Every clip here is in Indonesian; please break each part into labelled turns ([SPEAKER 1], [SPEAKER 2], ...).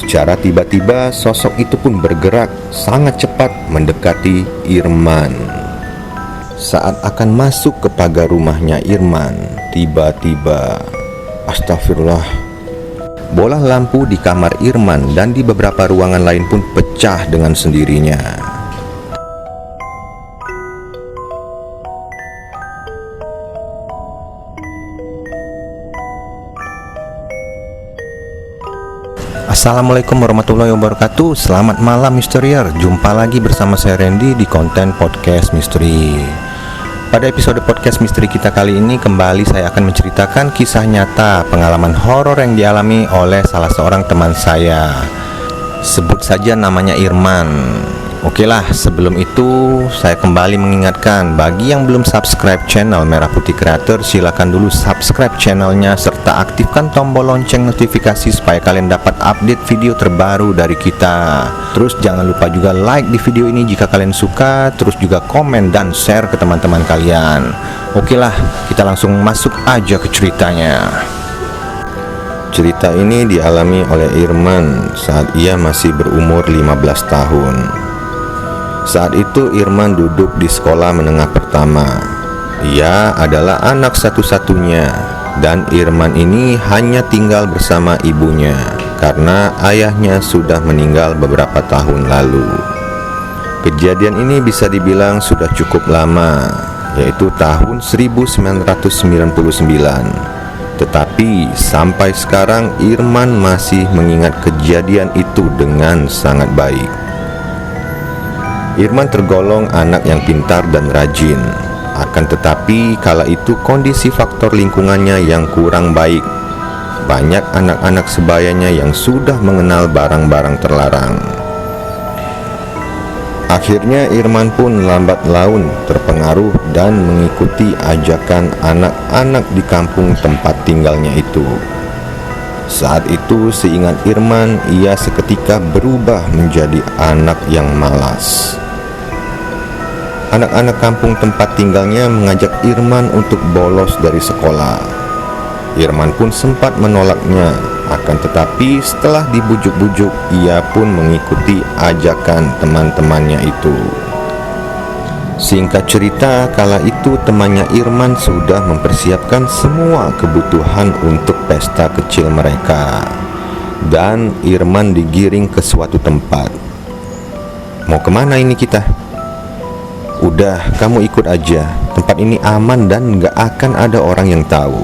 [SPEAKER 1] Secara tiba-tiba sosok itu pun bergerak sangat cepat mendekati Irman. Saat akan masuk ke pagar rumahnya Irman, tiba-tiba, astagfirullah, bola lampu di kamar Irman dan di beberapa ruangan lain pun pecah dengan sendirinya. Assalamualaikum warahmatullahi wabarakatuh. Selamat malam Misterier. Jumpa lagi bersama saya Randy di konten podcast misteri. Pada episode podcast misteri kita kali ini, kembali saya akan menceritakan kisah nyata pengalaman horor yang dialami oleh salah seorang teman saya. Sebut saja namanya Irman. Oke lah, sebelum itu saya kembali mengingatkan, bagi yang belum subscribe channel Merah Putih Creator, silakan dulu subscribe channelnya serta aktifkan tombol lonceng notifikasi supaya kalian dapat update video terbaru dari kita. Terus jangan lupa juga like di video ini jika kalian suka, terus juga komen dan share ke teman-teman kalian. Oke lah, kita langsung masuk aja ke ceritanya. Cerita ini dialami oleh Irman saat ia masih berumur 15 tahun. Saat itu Irman duduk di sekolah menengah pertama. Ia adalah anak satu-satunya, dan Irman ini hanya tinggal bersama ibunya karena ayahnya sudah meninggal beberapa tahun lalu. Kejadian ini bisa dibilang sudah cukup lama, yaitu tahun 1999. Tetapi sampai sekarang Irman masih mengingat kejadian itu dengan sangat baik. Irman tergolong anak yang pintar dan rajin. Akan tetapi kala itu kondisi faktor lingkungannya yang kurang baik. Banyak anak-anak sebayanya yang sudah mengenal barang-barang terlarang. Akhirnya Irman pun lambat laun terpengaruh dan mengikuti ajakan anak-anak di kampung tempat tinggalnya itu. Saat itu seingat Irman, ia seketika berubah menjadi anak yang malas. Anak-anak kampung tempat tinggalnya mengajak Irman untuk bolos dari sekolah. Irman pun sempat menolaknya, akan tetapi setelah dibujuk-bujuk, ia pun mengikuti ajakan teman-temannya itu. Singkat cerita, kala itu temannya Irman sudah mempersiapkan semua kebutuhan untuk pesta kecil mereka, dan Irman digiring ke suatu tempat. Mau kemana ini kita? Udah, kamu ikut aja. Tempat ini aman dan gak akan ada orang yang tahu.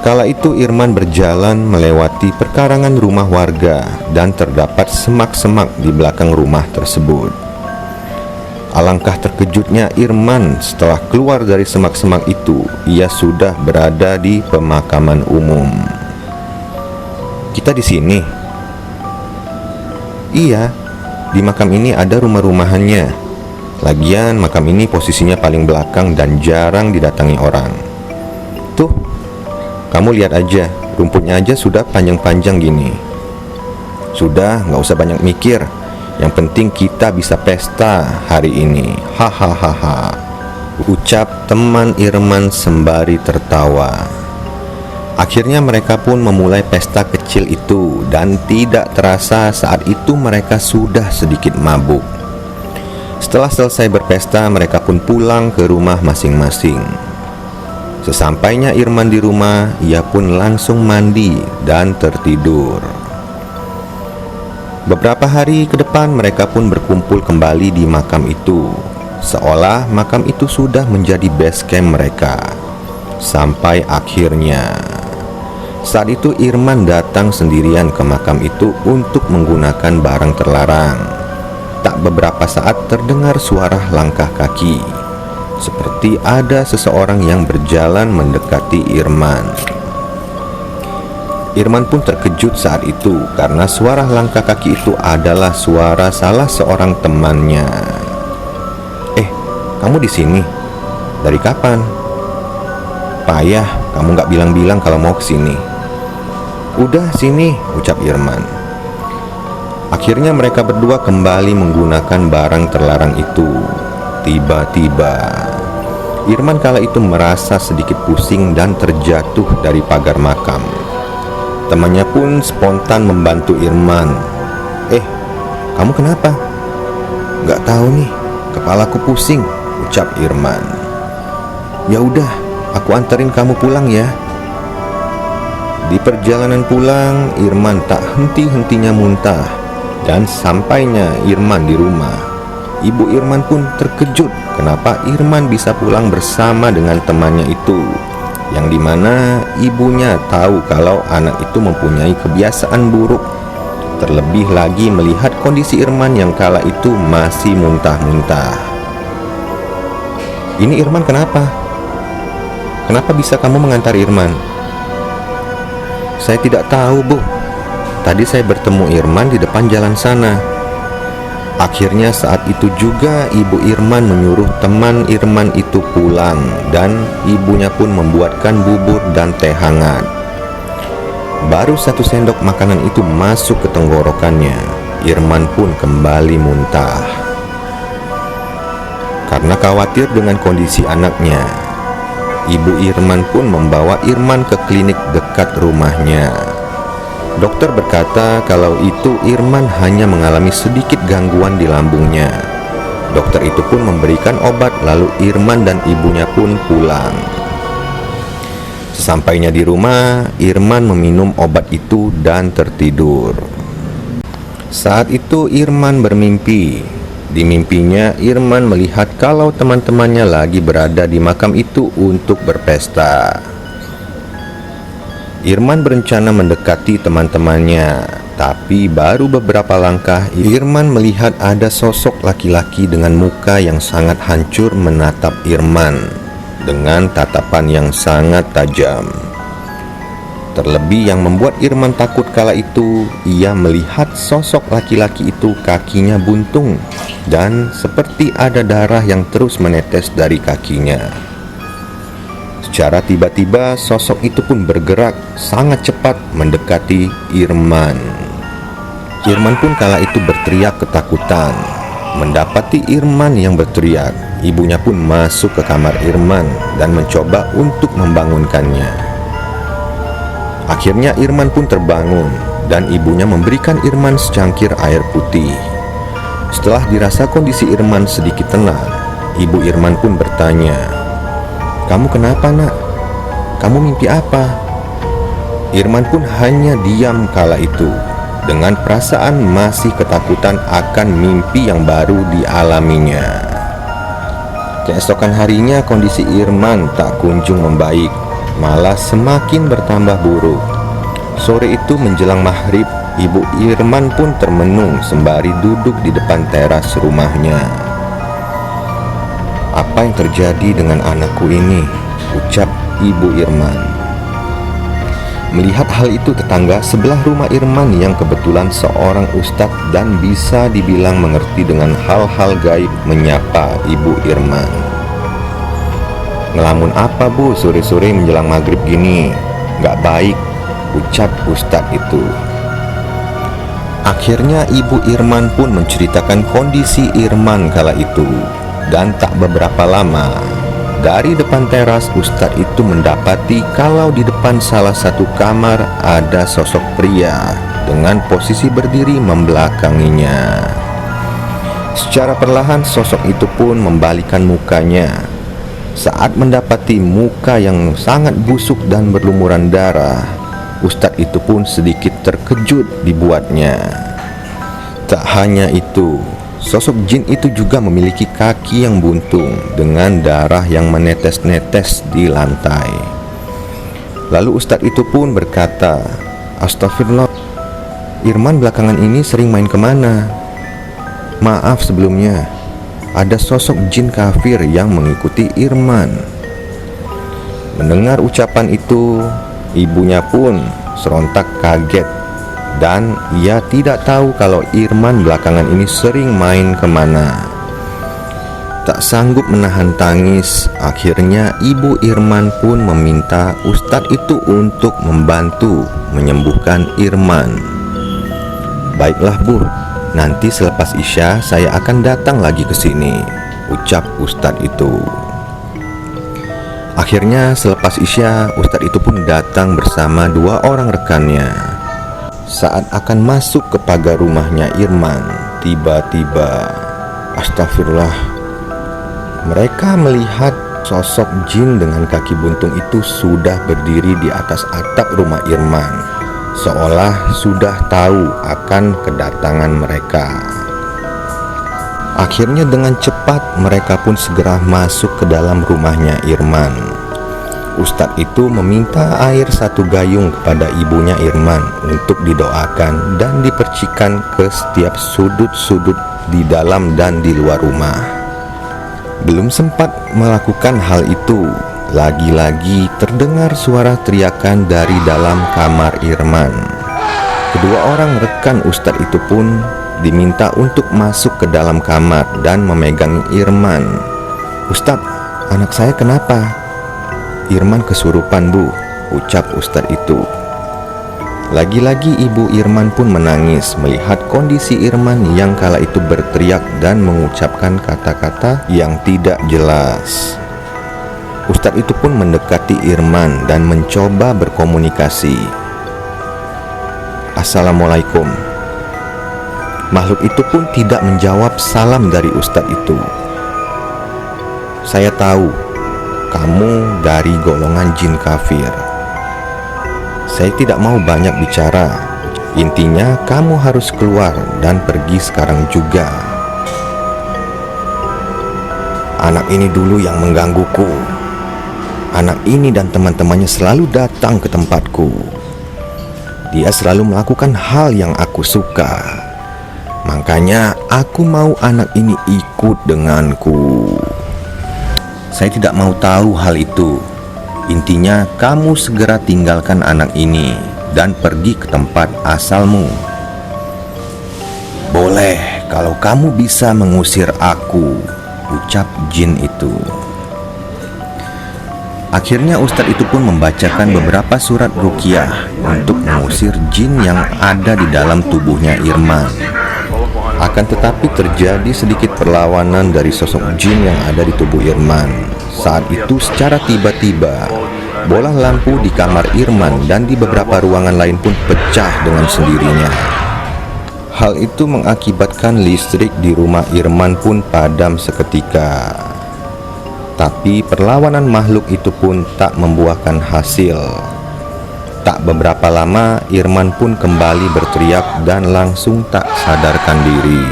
[SPEAKER 1] Kala itu Irman berjalan melewati perkarangan rumah warga dan terdapat semak-semak di belakang rumah tersebut. Alangkah terkejutnya Irman setelah keluar dari semak-semak itu, ia sudah berada di pemakaman umum. Kita di sini? Iya. Di makam ini ada rumah-rumahannya. Lagian makam ini posisinya paling belakang dan jarang didatangi orang. Tuh, kamu lihat aja, rumputnya aja sudah panjang-panjang gini. Sudah, gak usah banyak mikir. Yang penting kita bisa pesta hari ini. Hahaha, ucap teman Irman sembari tertawa. Akhirnya mereka pun memulai pesta kecil itu, dan tidak terasa saat itu mereka sudah sedikit mabuk. Setelah selesai berpesta, mereka pun pulang ke rumah masing-masing. Sesampainya Irman di rumah, ia pun langsung mandi dan tertidur. Beberapa hari ke depan mereka pun berkumpul kembali di makam itu, seolah makam itu sudah menjadi base camp mereka. Sampai akhirnya saat itu Irman datang sendirian ke makam itu untuk menggunakan barang terlarang. Tak beberapa saat terdengar suara langkah kaki, seperti ada seseorang yang berjalan mendekati Irman. Irman pun terkejut saat itu karena suara langkah kaki itu adalah suara salah seorang temannya. Kamu di sini? Dari kapan? Payah, kamu gak bilang-bilang kalau mau kesini. Udah sini, ucap Irman. Akhirnya mereka berdua kembali menggunakan barang terlarang itu. Tiba-tiba Irman kala itu merasa sedikit pusing dan terjatuh dari pagar makam. Temannya pun spontan membantu Irman. Kamu kenapa? Gak tahu nih, kepalaku pusing, ucap Irman. Ya udah, aku anterin kamu pulang ya. Di perjalanan pulang, Irman tak henti-hentinya muntah. Dan sampainya Irman di rumah, ibu Irman pun terkejut kenapa Irman bisa pulang bersama dengan temannya itu, yang dimana ibunya tahu kalau anak itu mempunyai kebiasaan buruk. Terlebih lagi melihat kondisi Irman yang kala itu masih muntah-muntah. Ini Irman kenapa? Kenapa bisa kamu mengantar Irman? Saya tidak tahu, Bu. Tadi saya bertemu Irman di depan jalan sana. Akhirnya saat itu juga ibu Irman menyuruh teman Irman itu pulang, dan ibunya pun membuatkan bubur dan teh hangat. Baru 1 sendok makanan itu masuk ke tenggorokannya, Irman pun kembali muntah. Karena khawatir dengan kondisi anaknya, ibu Irman pun membawa Irman ke klinik dekat rumahnya. Dokter berkata kalau itu Irman hanya mengalami sedikit gangguan di lambungnya. Dokter itu pun memberikan obat, lalu Irman dan ibunya pun pulang. Sesampainya di rumah, Irman meminum obat itu dan tertidur. Saat itu Irman bermimpi. Di mimpinya Irman melihat kalau teman-temannya lagi berada di makam itu untuk berpesta. Irman berencana mendekati teman-temannya, tapi baru beberapa langkah Irman melihat ada sosok laki-laki dengan muka yang sangat hancur menatap Irman dengan tatapan yang sangat tajam. Terlebih yang membuat Irman takut kala itu, ia melihat sosok laki-laki itu kakinya buntung dan seperti ada darah yang terus menetes dari kakinya. Secara tiba-tiba sosok itu pun bergerak sangat cepat mendekati Irman. Irman pun kala itu berteriak ketakutan. Mendapati Irman yang berteriak, ibunya pun masuk ke kamar Irman dan mencoba untuk membangunkannya. Akhirnya Irman pun terbangun dan ibunya memberikan Irman secangkir air putih. Setelah dirasa kondisi Irman sedikit tenang, ibu Irman pun bertanya, "Kamu kenapa, Nak? Kamu mimpi apa?" Irman pun hanya diam kala itu, dengan perasaan masih ketakutan akan mimpi yang baru dialaminya. Keesokan harinya kondisi Irman tak kunjung membaik, malah semakin bertambah buruk. Sore itu menjelang maghrib, ibu Irman pun termenung sembari duduk di depan teras rumahnya. "Apa yang terjadi dengan anakku ini?" ucap ibu Irman. Melihat hal itu, tetangga sebelah rumah Irman yang kebetulan seorang ustadz dan bisa dibilang mengerti dengan hal-hal gaib menyapa ibu Irman. "Ngelamun apa, Bu, sore-sore menjelang maghrib gini? Gak baik," ucap ustadz itu. Akhirnya ibu Irman pun menceritakan kondisi Irman kala itu. Dan tak beberapa lama, dari depan teras ustadz itu mendapati kalau di depan salah satu kamar ada sosok pria dengan posisi berdiri membelakanginya. Secara perlahan sosok itu pun membalikan mukanya. Saat mendapati muka yang sangat busuk dan berlumuran darah, ustadz itu pun sedikit terkejut dibuatnya. Tak hanya itu, sosok jin itu juga memiliki kaki yang buntung dengan darah yang menetes-netes di lantai. Lalu ustadz itu pun berkata, "Astagfirullah, Irman belakangan ini sering main kemana? Maaf sebelumnya, ada sosok jin kafir yang mengikuti Irman." Mendengar ucapan itu, ibunya pun serontak kaget. Dan ia tidak tahu kalau Irman belakangan ini sering main kemana. Tak sanggup menahan tangis, akhirnya ibu Irman pun meminta ustadz itu untuk membantu menyembuhkan Irman. "Baiklah, Bu, nanti selepas Isya saya akan datang lagi ke sini," ucap ustadz itu. Akhirnya selepas Isya, ustadz itu pun datang bersama 2 orang rekannya. saat akan masuk ke pagar rumahnya Irman, tiba-tiba, astagfirullah, mereka melihat sosok jin dengan kaki buntung itu sudah berdiri di atas atap rumah Irman, seolah sudah tahu akan kedatangan mereka. Akhirnya dengan cepat mereka pun segera masuk ke dalam rumahnya Irman. Ustadz itu meminta air 1 gayung kepada ibunya Irman untuk didoakan dan dipercikan ke setiap sudut-sudut di dalam dan di luar rumah. Belum sempat melakukan hal itu, lagi-lagi terdengar suara teriakan dari dalam kamar Irman. Kedua orang rekan Ustadz itu pun diminta untuk masuk ke dalam kamar dan memegang Irman. "Ustadz, anak saya kenapa?" "Irman kesurupan, Bu," ucap Ustadz itu. Lagi-lagi ibu Irman pun menangis melihat kondisi Irman yang kala itu berteriak dan mengucapkan kata-kata yang tidak jelas. Ustadz itu pun mendekati Irman dan mencoba berkomunikasi. "Assalamualaikum." Makhluk itu pun tidak menjawab salam dari Ustadz itu. "Saya tahu kamu dari golongan jin kafir. Saya tidak mau banyak bicara. Intinya kamu harus keluar dan pergi sekarang juga. Anak ini dulu yang menggangguku. Anak ini dan teman-temannya selalu datang ke tempatku. Dia selalu melakukan hal yang aku suka. Makanya aku mau anak ini ikut denganku. Saya tidak mau tahu hal itu. Intinya kamu segera tinggalkan anak ini dan pergi ke tempat asalmu. Boleh kalau kamu bisa mengusir aku, ucap jin itu. Akhirnya Ustadz itu pun membacakan beberapa surat ruqyah untuk mengusir jin yang ada di dalam tubuhnya Irman. Akan tetapi terjadi sedikit perlawanan dari sosok jin yang ada di tubuh Irman. Saat itu secara tiba-tiba bola lampu di kamar Irman dan di beberapa ruangan lain pun pecah dengan sendirinya. Hal itu mengakibatkan listrik di rumah Irman pun padam seketika. Tapi perlawanan makhluk itu pun tak membuahkan hasil. Tak beberapa lama Irman pun kembali berteriak dan langsung tak sadarkan diri.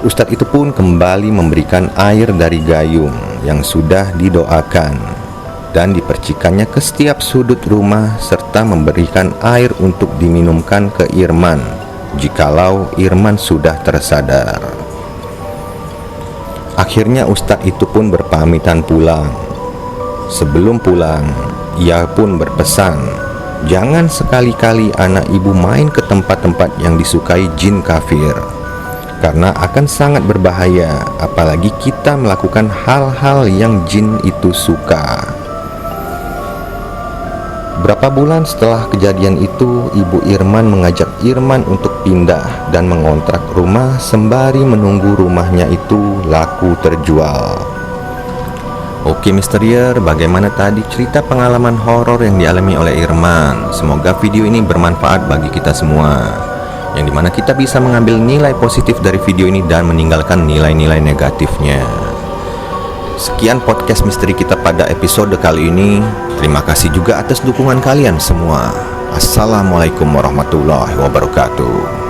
[SPEAKER 1] Ustadz itu pun kembali memberikan air dari gayung yang sudah didoakan dan dipercikannya ke setiap sudut rumah serta memberikan air untuk diminumkan ke Irman jikalau Irman sudah tersadar. Akhirnya Ustadz itu pun berpamitan pulang. Sebelum pulang, ia pun berpesan, jangan sekali-kali anak ibu main ke tempat-tempat yang disukai jin kafir, karena akan sangat berbahaya apalagi kita melakukan hal-hal yang jin itu suka. Berapa bulan setelah kejadian itu, ibu Irman mengajak Irman untuk pindah dan mengontrak rumah sembari menunggu rumahnya itu laku terjual. Oke Misterier, bagaimana tadi cerita pengalaman horor yang dialami oleh Irman? Semoga video ini bermanfaat bagi kita semua, yang dimana kita bisa mengambil nilai positif dari video ini dan meninggalkan nilai-nilai negatifnya. Sekian podcast misteri kita pada episode kali ini. Terima kasih juga atas dukungan kalian semua. Assalamualaikum warahmatullahi wabarakatuh.